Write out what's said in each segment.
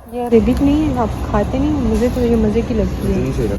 ये अरेबिक नहीं है, आप खाते नहीं? मुझे तो ये मज़े की लगती है।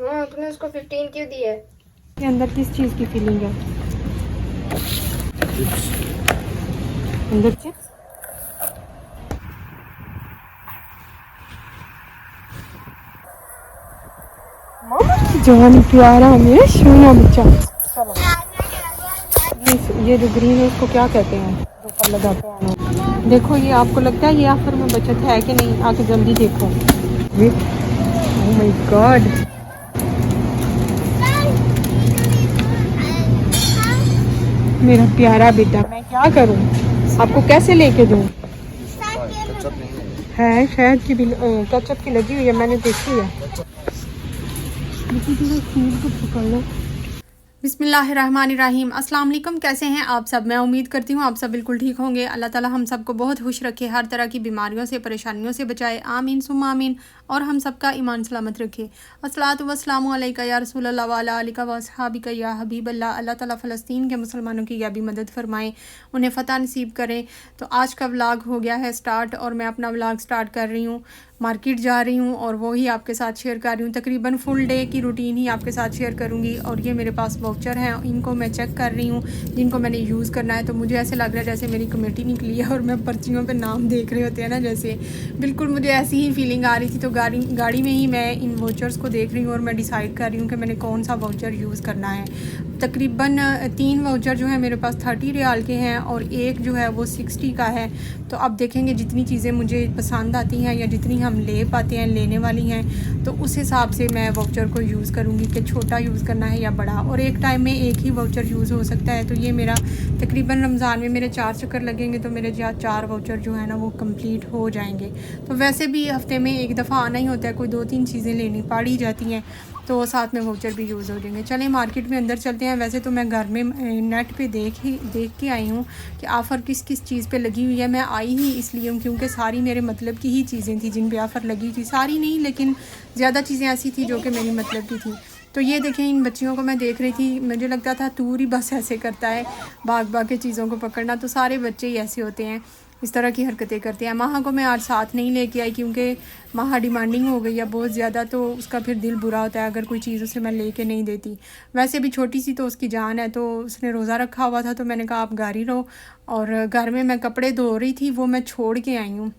हाँ तूने उसको 15 क्यों दिया के अंदर किस चीज़ की फीलिंग है? अंदर चिप्स। मामा की जान प्यारा मेरा सोना बच्चा। चलो ये जो ग्रीन है इसको क्या कहते हैं जो ऊपर लगाते हैं? देखो ये आपको लगता है ये ऑफर में बचत है कि नहीं? आके जल्दी देखो। ओह माय गॉड, मेरा प्यारा बेटा, मैं क्या करूं? आपको कैसे लेके दूं? है शायद की भी कचप की लगी हुई है, मैंने देखी है। को पकड़ लो। बिस्मिल्लाहिर्रहमानिर्रहीम। अस्सलाम वालेकुम। कैसे हैं आप सब? मैं उम्मीद करती हूँ आप सब बिल्कुल ठीक होंगे। अल्लाह ताला हम सबको बहुत खुश रखे, हर तरह की बीमारियों से परेशानियों से बचाए, आमीन सुम्मा आमीन, और हम सबका ईमान सलामत रखे। अस्सलातु वस्सलामु अलैका या रसूल अल्लाह व अला आलिका व अस्हाबिका या हबीब अल्लाह। अल्लाह ताला फ़लस्तीन के मुसलमानों की भी मदद फरमाएँ, उन्हें फ़तह नसीब करें। तो आज का व्लॉग हो गया है स्टार्ट और मैं अपना व्लॉग स्टार्ट कर रही हूँ। मार्केट जा रही हूँ और वो ही आपके साथ शेयर कर रही हूँ। तकरीबन फुल डे की रूटीन ही आपके साथ शेयर करूँगी। और ये मेरे पास वाउचर हैं, इनको मैं चेक कर रही हूँ जिनको मैंने यूज़ करना है। तो मुझे ऐसे लग रहा है जैसे मेरी कमेटी निकली है और मैं पर्चियों पे नाम देख रहे होते हैं ना, जैसे बिल्कुल मुझे ऐसी ही फीलिंग आ रही थी। तो गाड़ी में ही मैं इन वाउचर्स को देख रही हूँ और मैं डिसाइड कर रही हूँ कि मैंने कौन सा वाउचर यूज़ करना है। तकरीबन 3 वाउचर जो है मेरे पास 30 रियाल के हैं और एक जो है वो 60 का है। तो अब देखेंगे जितनी चीज़ें मुझे पसंद आती हैं या जितनी हम ले पाते हैं, लेने वाली हैं, तो उस हिसाब से मैं वाउचर को यूज़ करूँगी कि छोटा यूज़ करना है या बड़ा। और एक टाइम में एक ही वाउचर यूज़ हो सकता है। तो ये मेरा तकरीबन रमज़ान में मेरे 4 चक्कर लगेंगे तो मेरे 4 वाउचर जो है ना वो कंप्लीट हो जाएंगे। तो वैसे भी हफ़्ते में एक दफ़ा आना ही होता है, कोई 2-3 चीज़ें लेनी पड़ ही जाती हैं, तो साथ में वाउचर भी यूज़ हो जाएंगे। चलें मार्केट में अंदर चलते हैं। वैसे तो मैं घर में नेट पे देख के आई हूँ कि ऑफ़र किस किस चीज़ पे लगी हुई है। मैं आई ही इसलिए हूँ क्योंकि सारी मेरे मतलब की ही चीज़ें थी जिन पे ऑफ़र लगी थी। सारी नहीं लेकिन ज़्यादा चीज़ें ऐसी थी जो कि मेरी मतलब की थी। तो ये देखें, इन बच्चियों को मैं देख रही थी, मुझे लगता था तूर ही बस ऐसे करता है, भाग भाग के चीज़ों को पकड़ना। तो सारे बच्चे ही ऐसे होते हैं, इस तरह की हरकतें करते हैं। माहा को मैं आज साथ नहीं लेके आई क्योंकि माहा डिमांडिंग हो गई है बहुत ज़्यादा, तो उसका फिर दिल बुरा होता है अगर कोई चीज़ उसे मैं लेके नहीं देती। वैसे भी छोटी सी तो उसकी जान है, तो उसने रोज़ा रखा हुआ था, तो मैंने कहा आप घर ही रहो। और घर में मैं कपड़े धो रही थी, वो मैं छोड़ के आई हूँ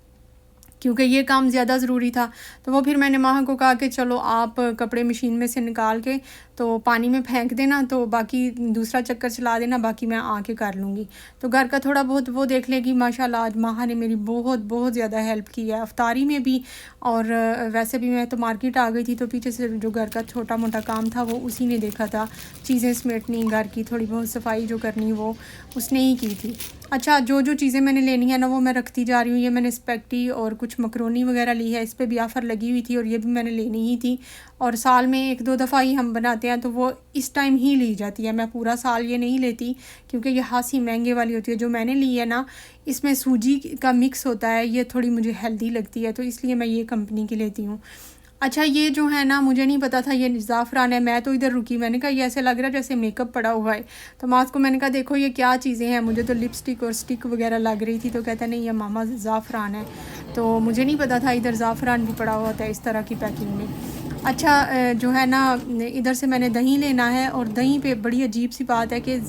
क्योंकि ये काम ज़्यादा ज़रूरी था। तो वो फिर मैंने माह को कहा कि चलो आप कपड़े मशीन में से निकाल के तो पानी में फेंक देना, तो बाकी दूसरा चक्कर चला देना, बाकी मैं आके कर लूँगी। तो घर का थोड़ा बहुत वो देख लेगी। माशाल्लाह आज माह ने मेरी बहुत बहुत ज़्यादा हेल्प की है, अफ्तारी में भी और वैसे भी। मैं तो मार्केट आ गई थी तो पीछे से जो घर का छोटा मोटा काम था वो उसी ने देखा था। चीज़ें समेटनी, घर की थोड़ी बहुत सफाई जो करनी वो उसने ही की थी। अच्छा, जो जो चीज़ें मैंने लेनी है ना वो मैं रखती जा रही हूँ। ये मैंने स्पेगेटी और कुछ मकरोनी वगैरह ली है, इस पे भी ऑफ़र लगी हुई थी और ये भी मैंने लेनी ही थी। और साल में 1-2 दफ़ा ही हम बनाते हैं तो वो इस टाइम ही ली जाती है। मैं पूरा साल ये नहीं लेती क्योंकि ये खासी महंगे वाली होती है। जो मैंने ली है ना इसमें सूजी का मिक्स होता है, ये थोड़ी मुझे हेल्दी लगती है, तो इसलिए मैं ये कंपनी की लेती हूँ। अच्छा, ये जो है ना मुझे नहीं पता था ये ज़ाफ़रान है। मैं तो इधर रुकी, मैंने कहा ये ऐसे लग रहा है जैसे मेकअप पड़ा हुआ है। तो मास को मैंने कहा देखो ये क्या चीज़ें हैं, मुझे तो लिपस्टिक और स्टिक वगैरह लग रही थी। तो कहता नहीं ये मामा ज़ाफ़रान है। तो मुझे नहीं पता था इधर ज़ाफ़रान भी पड़ा हुआ था इस तरह की पैकिंग में। अच्छा, जो है ना इधर से मैंने दही लेना है और दही पे बड़ी अजीब सी बात है कि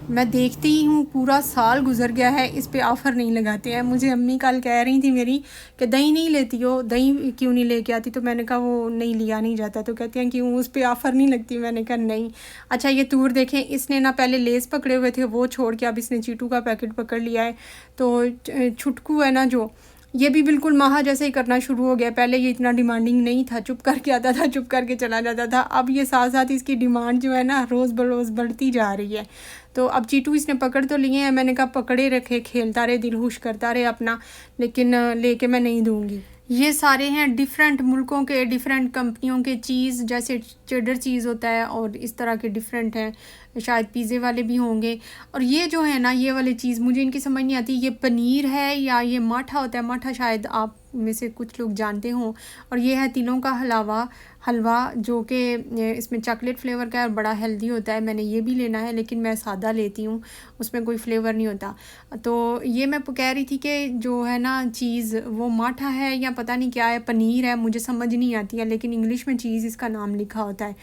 मैं देखती ही हूँ पूरा साल गुजर गया है, इस पे ऑफ़र नहीं लगाते हैं। मुझे अम्मी कल कह रही थी मेरी कि दही नहीं लेती हो, दही क्यों नहीं लेके आती? तो मैंने कहा वो नहीं लिया नहीं जाता। तो कहती हैं क्यों, उस पे ऑफ़र नहीं लगती? मैंने कहा नहीं। अच्छा, ये तूर देखें, इसने ना पहले लेस पकड़े हुए थे वो छोड़ के अब इसने चीटू का पैकेट पकड़ लिया है। तो छुटकू है ना जो, ये भी बिल्कुल माहा जैसे ही करना शुरू हो गया। पहले ये इतना डिमांडिंग नहीं था, चुप करके आता था, चुप करके चला जाता था। अब ये साथ साथ इसकी डिमांड जो है ना रोज़ बरोज़ बढ़ती जा रही है। तो अब चीटू इसने पकड़ तो लिए हैं, मैंने कहा पकड़े रखे, खेलता रहे, दिल खुश करता रहे अपना, लेकिन लेके मैं नहीं दूँगी। ये सारे हैं डिफरेंट मुल्कों के, डिफरेंट कंपनियों के चीज़, जैसे चेडर चीज़ होता है और इस तरह के डिफरेंट हैं, शायद पिज़्ज़े वाले भी होंगे। और ये जो है ना ये वाली चीज़ मुझे इनकी समझ नहीं आती, ये पनीर है या ये माठा होता है। माठा शायद आप में से कुछ लोग जानते हों। और ये है तिलों का हलवा जो कि इसमें चॉकलेट फ्लेवर का है और बड़ा हेल्दी होता है। मैंने ये भी लेना है लेकिन मैं सादा लेती हूँ, उसमें कोई फ्लेवर नहीं होता। तो ये मैं कह रही थी कि जो है ना चीज़ वो माठा है या पता नहीं क्या है, पनीर है, मुझे समझ नहीं आती है, लेकिन इंग्लिश में चीज़ इसका नाम लिखा होता है।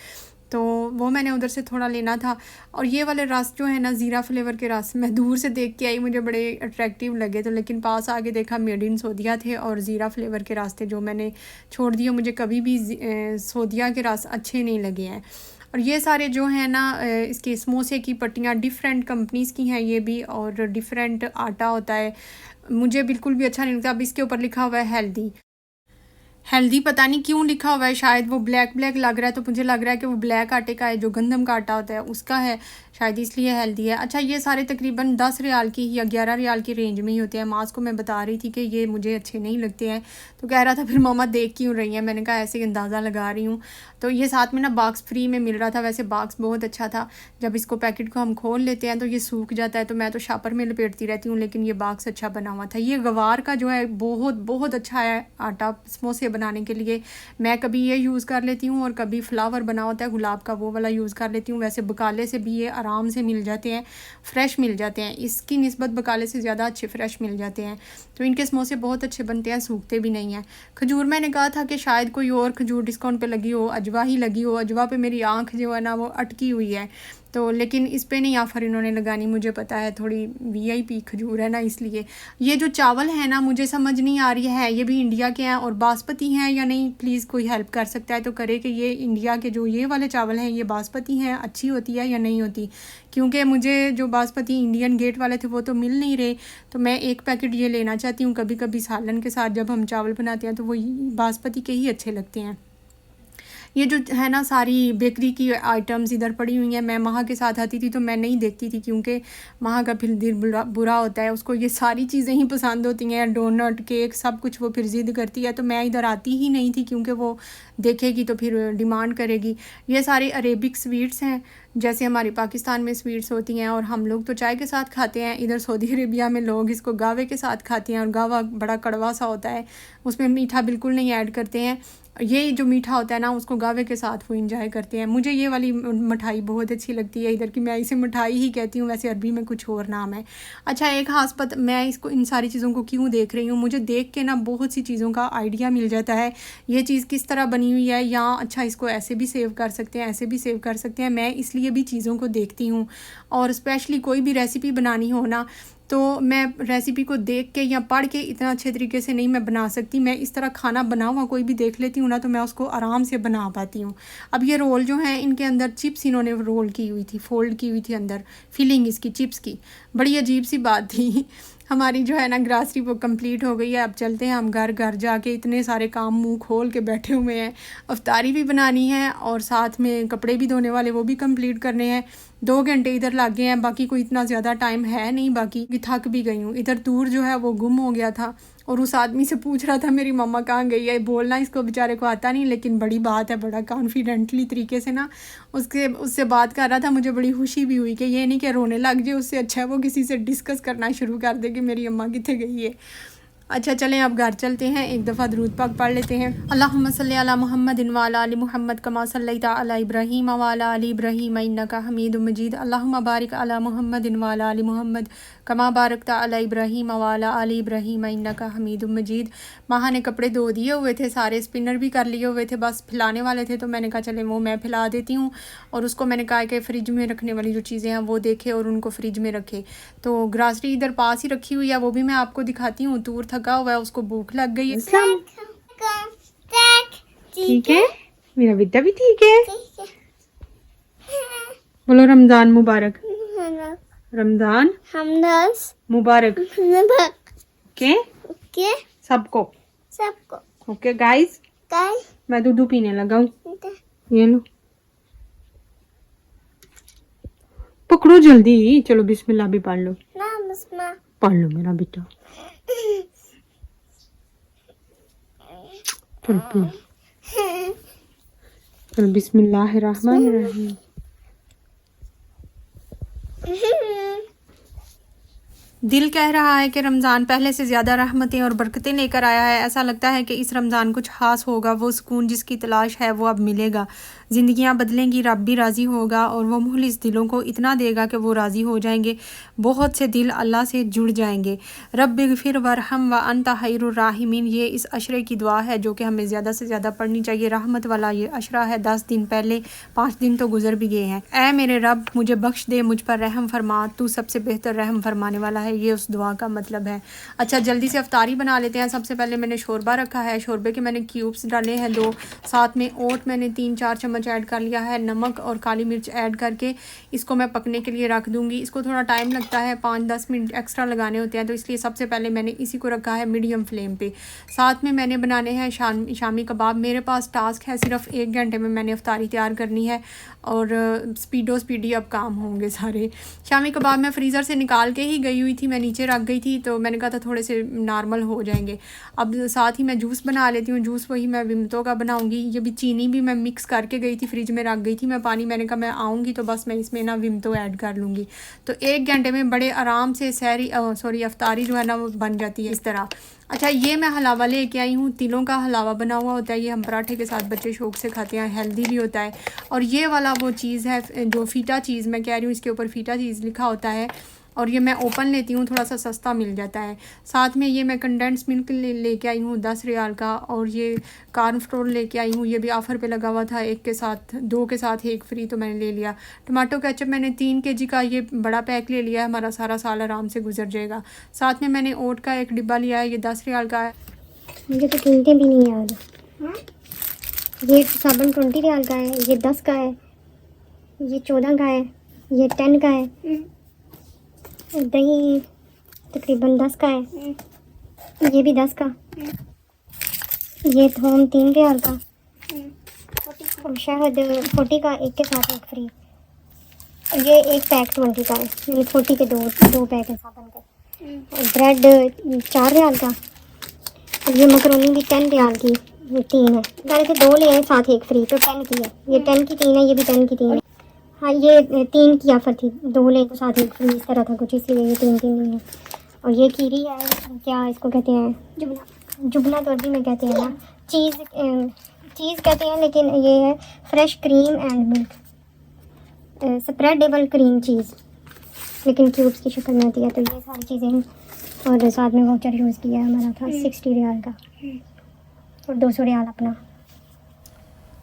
तो वो मैंने उधर से थोड़ा लेना था। और ये वाले रस जो है ना ज़ीरा फ्लेवर के रस, मैं दूर से देख के आई, मुझे बड़े अट्रैक्टिव लगे, तो लेकिन पास आके देखा मेड इन सोदिया थे और ज़ीरा फ्लेवर के रस थे जो मैंने छोड़ दिए। मुझे कभी भी सोदिया के रस अच्छे नहीं लगे हैं। और ये सारे जो है ना इसके समोसे की पट्टियाँ डिफरेंट कंपनीज़ की हैं ये भी, और डिफरेंट आटा होता है, मुझे बिल्कुल भी अच्छा नहीं लगता। अब इसके ऊपर लिखा हुआ है हेल्दी पता नहीं क्यों लिखा हुआ है, शायद वो ब्लैक लग रहा है, तो मुझे लग रहा है कि वो ब्लैक आटे का है, जो गंदम का आटा होता है उसका है शायद, इसलिए हेल्दी है। अच्छा, ये सारे तकरीबन 10 रियाल की या 11 रियाल की रेंज में ही होते हैं। मास को मैं बता रही थी कि ये मुझे अच्छे नहीं लगते हैं, तो कह रहा था फिर मामा देख क्यों रही हैं, मैंने कहा ऐसे ही अंदाज़ा लगा रही हूँ। तो ये साथ में ना बॉक्स फ्री में मिल रहा था। वैसे बॉक्स बहुत अच्छा था, जब इसको पैकेट को हम खोल लेते हैं तो ये सूख जाता है, तो मैं तो शापर में लपेटती रहती हूँ, लेकिन ये बॉक्स अच्छा बना हुआ था। ये गवार का जो है बहुत अच्छा है आटा समोसे बनाने के लिए। मैं कभी ये यूज़ कर लेती हूँ और कभी फ्लावर बना होता है गुलाब का, वो वाला यूज़ कर लेती हूँ। वैसे बकाले से भी ये आराम से मिल जाते हैं, फ्रेश मिल जाते हैं, इसकी निस्बत बकाले से ज़्यादा अच्छे फ्रेश मिल जाते हैं। तो इनके समोसे बहुत अच्छे बनते हैं, सूखते भी नहीं हैं। खजूर मैंने कहा था कि शायद कोई और खजूर डिस्काउंट पे लगी हो, अजवा ही लगी हो। अजवा पे मेरी आँख जो है ना वो अटकी हुई है, तो लेकिन इस पे नहीं ऑफ़र इन्होंने लगानी, मुझे पता है थोड़ी VIP खजूर है ना, इसलिए। ये जो चावल है ना मुझे समझ नहीं आ रही है, ये भी इंडिया के हैं और बासमती हैं या नहीं, प्लीज़ कोई हेल्प कर सकता है तो करे कि ये इंडिया के जो ये वाले चावल हैं ये बासमती हैं, अच्छी होती है या नहीं होती, क्योंकि मुझे जो बासमती इंडियन गेट वाले थे वो तो मिल नहीं रहे। तो मैं एक पैकेट ये लेना चाहती हूँ, कभी कभी सालन के साथ जब हम चावल बनाते हैं तो वो बासमती के ही अच्छे लगते हैं। ये जो है ना सारी बेकरी की आइटम्स इधर पड़ी हुई हैं, मैं माह के साथ आती थी तो मैं नहीं देखती थी, क्योंकि माह का फिर दिल बुरा होता है, उसको ये सारी चीज़ें ही पसंद होती हैं, डोनट केक सब कुछ वो फिर ज़िद करती है, तो मैं इधर आती ही नहीं थी, क्योंकि वो देखेगी तो फिर डिमांड करेगी। ये सारे अरेबिक स्वीट्स हैं, जैसे हमारी पाकिस्तान में स्वीट्स होती हैं और हम लोग तो चाय के साथ खाते हैं, इधर सऊदी अरेबिया में लोग इसको गावे के साथ खाते हैं, और गावा बड़ा कड़वा सा होता है, उसमें मीठा बिल्कुल नहीं ऐड करते हैं। ये जो मीठा होता है ना उसको गावे के साथ वो इंजॉय करते हैं। मुझे ये वाली मिठाई बहुत अच्छी लगती है इधर की, मैं इसे मिठाई ही कहती हूँ, वैसे अरबी में कुछ और नाम है। अच्छा, एक खास बात, मैं इसको इन सारी चीज़ों को क्यों देख रही हूँ, मुझे देख के ना बहुत सी चीज़ों का आइडिया मिल जाता है, ये चीज़ किस तरह बनी हुई है, या अच्छा इसको ऐसे भी सेव कर सकते हैं, ऐसे भी सेव कर सकते हैं। मैं इसलिए भी चीज़ों को देखती हूँ, और स्पेशली कोई भी रेसिपी बनानी हो ना तो मैं रेसिपी को देख के या पढ़ के इतना अच्छे तरीके से नहीं मैं बना सकती। मैं इस तरह खाना बना हुआ कोई भी देख लेती हूँ ना तो मैं उसको आराम से बना पाती हूँ। अब ये रोल जो है इनके अंदर चिप्स इन्होंने रोल की हुई थी, फोल्ड की हुई थी अंदर फिलिंग इसकी चिप्स की, बड़ी अजीब सी बात थी। हमारी जो है ना ग्रासरी वो कंप्लीट हो गई है, अब चलते हैं हम घर जाके, इतने सारे काम मुंह खोल के बैठे हुए हैं, अफ्तारी भी बनानी है और साथ में कपड़े भी धोने वाले वो भी कंप्लीट करने हैं। 2 घंटे इधर लग गए हैं, बाकी कोई इतना ज़्यादा टाइम है नहीं, बाकी थक भी गई हूँ। इधर दूर जो है वो गुम हो गया था और उस आदमी से पूछ रहा था मेरी मम्मा कहाँ गई है। बोलना इसको बेचारे को आता नहीं, लेकिन बड़ी बात है, बड़ा कॉन्फिडेंटली तरीके से ना उससे बात कर रहा था। मुझे बड़ी खुशी भी हुई कि ये नहीं कि रोने लग जाए, उससे अच्छा है वो किसी से डिस्कस करना शुरू कर दे कि मेरी अम्मा कितने गई है। अच्छा चलें अब घर चलते हैं, एक दफ़ा दुरूद पाक पढ़ लेते हैं। अल्लाहुम्मा सल्ली अला मुहम्मद व अला आलि मुहम्मद कमा सल्लैता अला इब्राहीम व अला आलि इब्राहीम इन्नका हमीदुम मजीद। अल्लाहुम्मा बारिक अला मुहम्मद व अला आलि मुहम्मद कमा बारकता अला इब्राहीम व अला आलि इब्राहीम इन्नका हमीदुम मजीद। माह ने कपड़े धो दिए हुए थे सारे, स्पिनर भी कर लिए हुए थे, बस फैलाने वाले थे, तो मैंने कहा चले वो मैं फैला देती हूँ। और उसको मैंने कहा कि फ़्रिज में रखने वाली जो चीज़ें हैं वो देखे और उनको फ्रिज में रखे। तो ग्रासरी इधर पास ही रखी हुई है, वो भी मैं आपको दिखाती हूँ। दूर थका हुआ है, उसको भूख लग गई है। ठीक है, मेरा बेटा भी ठीक है। बोलो रमज़ान मुबारक। रमज़ान मुबारक। ओके सबको। ओके गाइस, मैं दूध पीने लगा हूँ, ये लो पकड़ो जल्दी। चलो बिस्मिल्लाह भी पढ़ लो, पढ़ लो मेरा बेटा। चलो बिस्मिल्लाहिर्रहमानिर्रहीम। दिल कह रहा है कि रमज़ान पहले से ज़्यादा रहमतें और बरकतें लेकर आया है। ऐसा लगता है कि इस रमज़ान कुछ ख़ास होगा, वो सुकून जिसकी तलाश है वो अब मिलेगा। ज़िंदगियां बदलेंगी, रब भी राज़ी होगा और वो मुखलिस दिलों को इतना देगा कि वो राज़ी हो जाएंगे। बहुत से दिल अल्लाह से जुड़ जाएंगे। रब बिग़फिर वरहम व अंता खैरुर राहिमीन, ये इस अशरे की दुआ है जो कि हमें ज़्यादा से ज़्यादा पढ़नी चाहिए। रहमत वाला ये अशरा है। 10 दिन पहले 5 दिन तो गुजर भी गए हैं। ऐ मेरे रब मुझे बख्श दे, मुझ पर रहम फरमा, तू सबसे बेहतर रहम फरमाने वाला है। ये उस दुआ का मतलब है। अच्छा, जल्दी से अफ्तारी बना लेते हैं। सबसे पहले मैंने शोरबा रखा है। शोरबे के मैंने क्यूब्स डाले हैं 2, साथ में ओट मैंने 3-4 चम्मच ऐड कर लिया है। नमक और काली मिर्च ऐड करके इसको मैं पकने के लिए रख दूंगी। इसको थोड़ा टाइम लगता है, 5-10 मिनट एक्स्ट्रा लगाने होते हैं, तो इसलिए सबसे पहले मैंने इसी को रखा है मीडियम फ्लेम पे। साथ में मैंने बनाने हैं शामी कबाब। मेरे पास टास्क है सिर्फ 1 घंटे में मैंने अफ्तारी तैयार करनी है और स्पीडी अब काम होंगे सारे। शामी कबाब मैं फ्रीज़र से निकाल के ही गई हुई थी, मैं नीचे रख गई थी, तो मैंने कहा था थोड़े से नॉर्मल हो जाएंगे। अब साथ ही मैं जूस बना लेती हूँ। जूस वही मैं विमतो का बनाऊँगी। ये भी चीनी भी मैं मिक्स करके गई थी, फ्रिज में रख गई थी मैं पानी। मैंने कहा मैं आऊँगी तो बस मैं इसमें ना विमतो ऐड कर लूँगी। तो 1 घंटे में बड़े आराम से अफ्तारी जो है ना वो बन जाती है इस तरह। अच्छा, ये मैं हलावा लेके आई हूँ। तिलों का हलावा बना हुआ होता है। ये हम पराठे के साथ बच्चे शौक से खाते हैं, हेल्दी भी होता है। और ये वाला वो चीज़ है जो फ़ीटा चीज़ मैं कह रही हूँ, इसके ऊपर फ़ीटा चीज़ लिखा होता है और ये मैं ओपन लेती हूँ, थोड़ा सा सस्ता मिल जाता है। साथ में ये मैं कंडेंस मिल्क लेके आई हूँ 10 रियाल का, और ये कार्नफ्लोर लेके आई हूँ। ये भी ऑफ़र पे लगा हुआ था, 1 के साथ 2 के साथ 1 फ्री, तो मैंने ले लिया। टमाटो केचप मैंने 3 kg का ये बड़ा पैक ले लिया है, हमारा सारा साल आराम से गुजर जाएगा। साथ में मैंने ओट का 1 डिब्बा लिया है, ये 10 रियाल का है। मुझे तो कीमतें भी नहीं याद। ये साबुन 20 रियाल का है, ये 10 का है, ये 14 का है, ये 10 का है, दही तकरीबन 10 का है, ये भी 10 का, ये थोम 3 रियाल का, और शहद 40 का 1 के साथ 1 फ्री। ये एक पैक 20 का है, यानी 40 के दो पैक है साबुन के। और ब्रेड 4 रियाल का, और ये मकरोनी भी 10 रियाल की, ये 3 है। मैंने से 2 ले आए साथ 1 फ्री, तो 10 की है। ये 10 की 3 है, ये भी 10 की 3 है। हाँ, ये 3 की ऑफर थी, 2 ले तो साथ 1 फ्री, इस तरह था कुछ, इसलिए ये 3 है। और ये कीरी है, क्या इसको कहते हैं, जुबना तो अरबी में कहते हैं ना, चीज़ कहते हैं, लेकिन ये है fresh cream and milk, spreadable cream cheese, लेकिन क्यूब्स की शक्ल में आती है। तो ये सारी चीज़ें, और साथ में वाउचर यूज़ किया है हमारा था 60 रियाल का, और 200 रियाल अपना।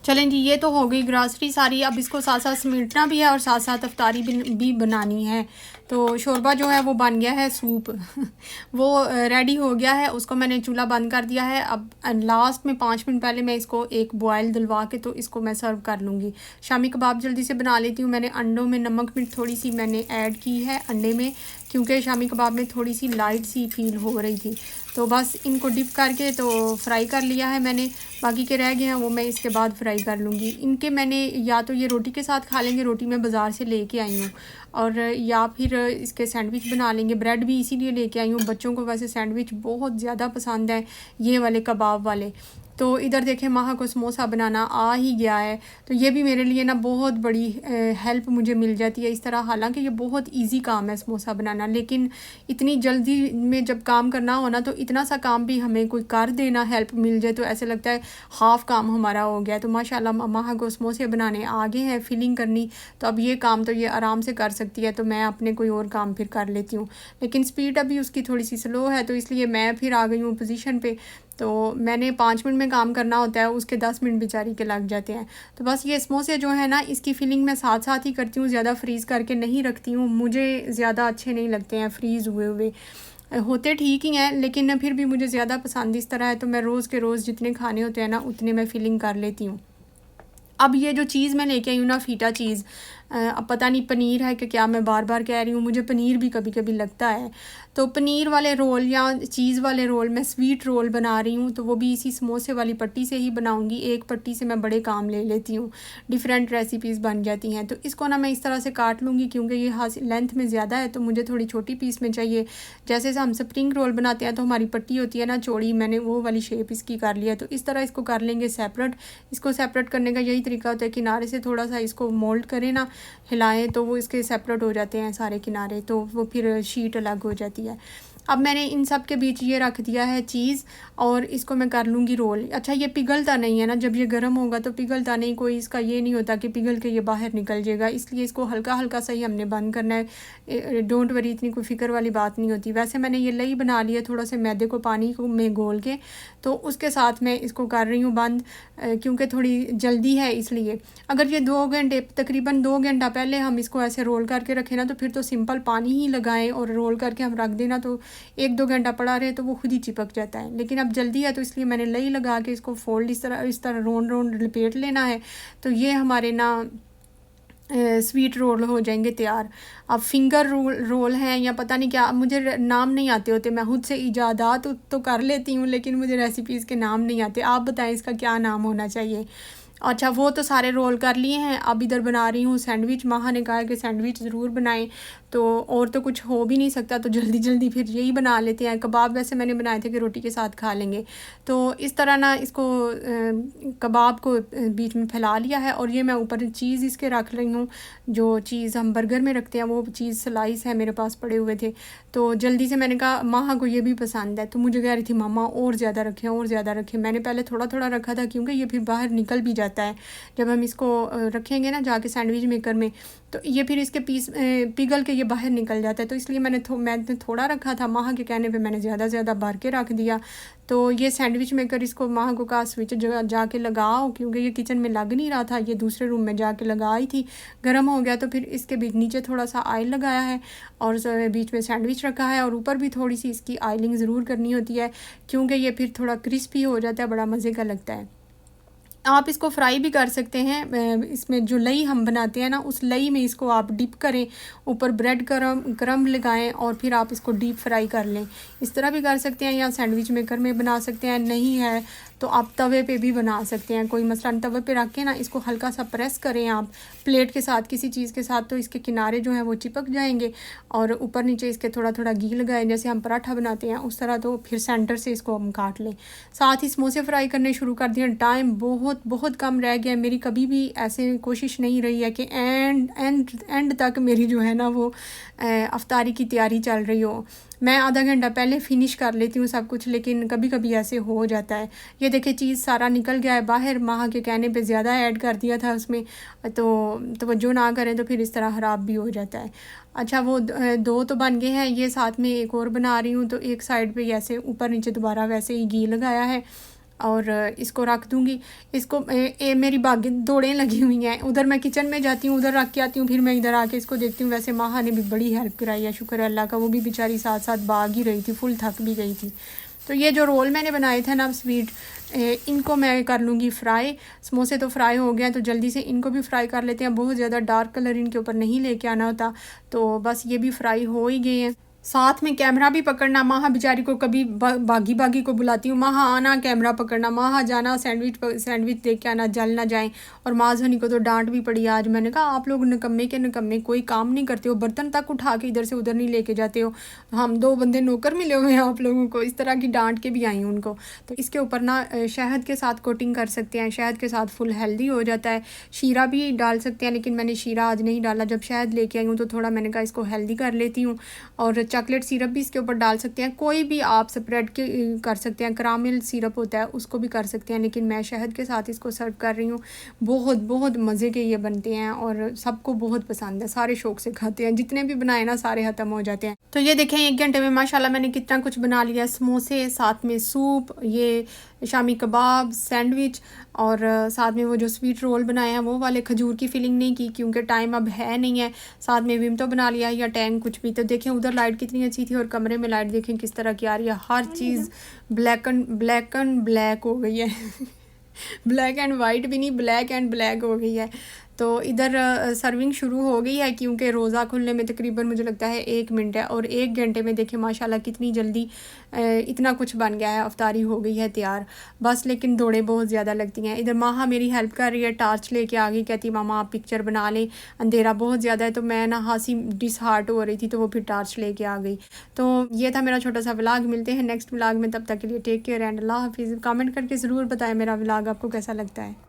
चलें जी, ये तो हो गई ग्रॉसरी सारी। अब इसको साथ साथ समेटना भी है और साथ साथ अफ्तारी भी बनानी है। तो शोरबा जो है वो बन गया है, सूप वो रेडी हो गया है, उसको मैंने चूल्हा बंद कर दिया है। अब लास्ट में 5 मिनट पहले मैं इसको एक बॉयल दिलवा के तो इसको मैं सर्व कर लूँगी। शामी कबाब जल्दी से बना लेती हूँ। मैंने अंडों में नमक मिर्च थोड़ी सी मैंने ऐड की है अंडे में, क्योंकि शामी कबाब में थोड़ी सी लाइट सी फील हो रही थी। तो बस इनको डिप करके तो फ्राई कर लिया है मैंने, बाकी के रह गए हैं वो मैं इसके बाद फ्राई कर लूँगी। इनके मैंने या तो ये रोटी के साथ खा लेंगे, रोटी मैं बाज़ार से लेके आई हूँ, और या फिर इसके सैंडविच बना लेंगे। ब्रेड भी इसीलिए लेके आई हूँ, बच्चों को वैसे सैंडविच बहुत ज़्यादा पसंद है, ये वाले कबाब वाले। तो इधर देखें माहा को समोसा बनाना आ ही गया है, तो ये भी मेरे लिए ना बहुत बड़ी हेल्प मुझे मिल जाती है इस तरह। हालांकि ये बहुत इजी काम है समोसा बनाना, लेकिन इतनी जल्दी में जब काम करना हो ना, तो इतना सा काम भी हमें कोई कर देना, हेल्प मिल जाए, तो ऐसे लगता है हाफ़ काम हमारा हो गया। तो माशाल्लाह माहा को समोसे बनाने आगे हैं, फिलिंग करनी, तो अब ये काम तो ये आराम से कर सकती है, तो मैं अपने कोई और काम फिर कर लेती हूँ। लेकिन स्पीड अभी उसकी थोड़ी सी स्लो है, तो इसलिए मैं फिर आ गई हूँ पोजीशन पे। तो मैंने 5 मिनट में काम करना होता है, उसके 10 मिनट बेचारी के लग जाते हैं। तो बस ये समोसे जो है ना, इसकी फिलिंग मैं साथ साथ ही करती हूँ, ज़्यादा फ्रीज़ करके नहीं रखती हूँ, मुझे ज़्यादा अच्छे नहीं लगते हैं फ्रीज़ हुए हुए। होते ठीक ही हैं, लेकिन फिर भी मुझे ज़्यादा पसंद इस तरह है, तो मैं रोज़ के रोज़ जितने खाने होते हैं ना उतने मैं फिलिंग कर लेती हूँ। अब ये जो चीज़ मैं लेके आई हूँ ना, फ़ीटा चीज़, अब पता नहीं पनीर है कि क्या, मैं बार बार कह रही हूँ, मुझे पनीर भी कभी कभी लगता है। तो पनीर वाले रोल या चीज़ वाले रोल, मैं स्वीट रोल बना रही हूँ, तो वो भी इसी समोसे वाली पट्टी से ही बनाऊँगी। एक पट्टी से मैं बड़े काम ले लेती हूँ, डिफरेंट रेसिपीज़ बन जाती हैं। तो इसको ना मैं इस तरह से काट लूँगी, क्योंकि ये लेंथ में ज़्यादा है, तो मुझे थोड़ी छोटी पीस में चाहिए। जैसे हम स्प्रिंग रोल बनाते हैं तो हमारी पट्टी होती है ना चौड़ी, मैंने वो वाली शेप इसकी कर लिया। तो इस तरह इसको कर लेंगे सेपरेट। इसको सेपरेट करने का यही तरीका होता है, किनारे से थोड़ा सा इसको मोल्ड करें ना, हिलाएं तो वो इसके सेपरेट हो जाते हैं सारे किनारे, तो वो फिर शीट अलग हो जाती है। अब मैंने इन सब के बीच ये रख दिया है चीज़ और इसको मैं कर लूँगी रोल। अच्छा ये पिघलता नहीं है ना, जब ये गर्म होगा तो पिघलता नहीं, कोई इसका ये नहीं होता कि पिघल के ये बाहर निकल जाएगा, इसलिए इसको हल्का हल्का सा ही हमने बंद करना है। डोंट वरी, इतनी कोई फ़िक्र वाली बात नहीं होती। वैसे मैंने ये लई बना लिया थोड़ा सा मैदे को पानी को में घोल के, तो उसके साथ मैं इसको कर रही हूँ बंद, क्योंकि थोड़ी जल्दी है इसलिए। अगर ये 2 घंटे, तकरीबन 2 घंटा पहले हम इसको ऐसे रोल करके रखें ना, तो फिर तो सिंपल पानी ही लगाएं और रोल करके हम रख देना, तो 1-2 घंटा पड़ा रहे तो वो खुद ही चिपक जाता है। लेकिन अब जल्दी है तो इसलिए मैंने लई लगा के इसको फोल्ड इस तरह रोंड लपेट लेना है, तो ये हमारे ना स्वीट रोल हो जाएंगे तैयार। अब फिंगर रोल हैं या पता नहीं क्या, मुझे नाम नहीं आते होते, मैं खुद से इजादात तो कर लेती हूँ लेकिन मुझे रेसिपीज़ के नाम नहीं आते। आप बताएं इसका क्या नाम होना चाहिए। अच्छा वो तो सारे रोल कर लिए हैं, अब इधर बना रही हूँ सैंडविच। माहा ने कहा कि सैंडविच ज़रूर बनाएं, तो और तो कुछ हो भी नहीं सकता, तो जल्दी जल्दी फिर यही बना लेते हैं। कबाब वैसे मैंने बनाए थे कि रोटी के साथ खा लेंगे, तो इस तरह ना इसको कबाब को बीच में फैला लिया है और ये मैं ऊपर चीज़ इसके रख रही हूँ। जो चीज़ हम बर्गर में रखते हैं वो चीज़ स्लाइस है मेरे पास पड़े हुए थे, तो जल्दी से मैंने कहा माहा को ये भी पसंद है, तो मुझे कह रही थी मामा और ज़्यादा रखें और ज़्यादा रखें। मैंने पहले थोड़ा थोड़ा रखा था क्योंकि ये फिर बाहर निकल भी जाता है जब हम इसको रखेंगे ना जाके सैंडविच मेकर में, तो ये फिर इसके पीस पिघल के ये बाहर निकल जाता है। तो इसलिए मैंने थोड़ा रखा था, माहा के कहने पे मैंने ज़्यादा भर के रख दिया। तो ये सैंडविच मेकर इसको माहा को कहा स्विच जाके लगाओ, क्योंकि ये किचन में लग नहीं रहा था, ये दूसरे रूम में जाके लगाई थी, गर्म हो गया तो फिर इसके बीच नीचे थोड़ा सा ऑयल लगाया है और बीच में सैंडविच रखा है और ऊपर भी थोड़ी सी इसकी ऑयलिंग ज़रूर करनी होती है क्योंकि ये फिर थोड़ा क्रिस्पी हो जाता है, बड़ा मज़े का लगता है। आप इसको फ्राई भी कर सकते हैं। इसमें जो लई हम बनाते हैं ना, उस लई में इसको आप डिप करें, ऊपर ब्रेड क्रम्ब लगाएं और फिर आप इसको डीप फ्राई कर लें। इस तरह भी कर सकते हैं या सैंडविच मेकर में बना सकते हैं, नहीं है तो आप तवे पे भी बना सकते हैं, कोई मसला नहीं। तवे पे रख के ना इसको हल्का सा प्रेस करें आप प्लेट के साथ, किसी चीज़ के साथ, तो इसके किनारे जो हैं वो चिपक जाएंगे और ऊपर नीचे इसके थोड़ा थोड़ा घी लगाएं जैसे हम पराठा बनाते हैं उस तरह, तो फिर सेंटर से इसको हम काट लें। साथ ही समोसे फ्राई करने शुरू कर दिए। टाइम बहुत कम रह गया, मेरी कभी भी ऐसे कोशिश नहीं रही है कि एंड तक मेरी जो है ना वो अफ्तारी की तैयारी चल रही हो। मैं आधा घंटा पहले फ़िनिश कर लेती हूँ सब कुछ, लेकिन कभी कभी ऐसे हो जाता है। ये देखिए चीज़ सारा निकल गया है बाहर, माह के कहने पे ज़्यादा ऐड कर दिया था उसमें, तो तवज्जो ना करें तो फिर इस तरह ख़राब भी हो जाता है। अच्छा वो 2 तो बन गए हैं, ये साथ में एक और बना रही हूँ, तो एक साइड पे ऐसे ऊपर नीचे दोबारा वैसे ही घी लगाया है और इसको रख दूँगी। इसको मेरी बागें दौड़ें लगी हुई हैं, उधर मैं किचन में जाती हूँ, उधर रख के आती हूँ, फिर मैं इधर आके इसको देखती हूँ। वैसे माहा ने भी बड़ी हेल्प कराई है, शुक्र है अल्लाह का, वो भी बेचारी साथ साथ भाग ही रही थी, फुल थक भी गई थी। तो ये जो रोल मैंने बनाए थे ना स्वीट, इनको मैं कर लूँगी फ्राई। समोसे तो फ्राई हो गए हैं, तो जल्दी से इनको भी फ्राई कर लेते हैं। बहुत ज़्यादा डार्क कलर इनके ऊपर नहीं लेके आना होता, तो बस ये भी फ्राई हो ही गए हैं। साथ में कैमरा भी पकड़ना, माहा बेचारी को कभी बागी को बुलाती हूँ, माहा आना कैमरा पकड़ना, माहा जाना सैंडविच देख के आना, जल ना जाएं। और माजहनी को तो डांट भी पड़ी आज। मैंने कहा आप लोग निकम्मे के निकम्मे, कोई काम नहीं करते हो, बर्तन तक उठा के इधर से उधर नहीं लेके जाते हो, हम 2 बंदे नौकर मिले हुए हैं आप लोगों को। इस तरह की डांट के भी आई हूँ उनको। तो इसके ऊपर ना शहद के साथ कोटिंग कर सकते हैं, शहद के साथ फुल हेल्दी हो जाता है। शीरा भी डाल सकते हैं, लेकिन मैंने शीरा आज नहीं डाला, जब शहद लेके आई हूँ तो थोड़ा मैंने कहा इसको हेल्दी कर लेती हूँ। और चॉकलेट सिरप भी इसके ऊपर डाल सकते हैं, कोई भी आप स्प्रेड के कर सकते हैं, करामेल सिरप होता है उसको भी कर सकते हैं, लेकिन मैं शहद के साथ इसको सर्व कर रही हूँ। बहुत मज़े के ये बनते हैं और सबको बहुत पसंद है, सारे शौक से खाते हैं, जितने भी बनाए ना सारे ख़त्म हो जाते हैं। तो ये देखें 1 घंटे में माशाल्लाह मैंने कितना कुछ बना लिया। समोसे, साथ में सूप, ये शामी कबाब, सैंडविच और साथ में वो जो स्वीट रोल बनाए हैं वो वाले। खजूर की फिलिंग नहीं की क्योंकि टाइम अब है नहीं है। साथ में विमटो बना लिया या टैंग कुछ भी। तो देखें उधर लाइट कितनी अच्छी थी और कमरे में लाइट देखें किस तरह की आ रही है। हर चीज़ ब्लैक एंड ब्लैक हो गई है ब्लैक एंड वाइट भी नहीं, ब्लैक एंड ब्लैक हो गई है। तो इधर सर्विंग शुरू हो गई है क्योंकि रोज़ा खुलने में तकरीबन मुझे लगता है 1 मिनट है और 1 घंटे में देखें माशाल्लाह कितनी जल्दी इतना कुछ बन गया है, अफ्तारी हो गई है तैयार बस। लेकिन दौड़ें बहुत ज़्यादा लगती हैं। इधर माहा मेरी हेल्प कर रही है, टार्च लेके आ गई, कहती मामा आप पिक्चर बना लें, अंधेरा बहुत ज़्यादा है। तो मैं ना हंसी डिसहार्ट हो रही थी तो वो फिर टार्च लेके आ गई। तो ये था मेरा छोटा सा व्लॉग। मिलते हैं नेक्स्ट व्लॉग में, तब तक के लिए टेक केयर एंड अल्लाह हाफिज़। कमेंट करके ज़रूर बताएं मेरा व्लॉग आपको कैसा लगता है।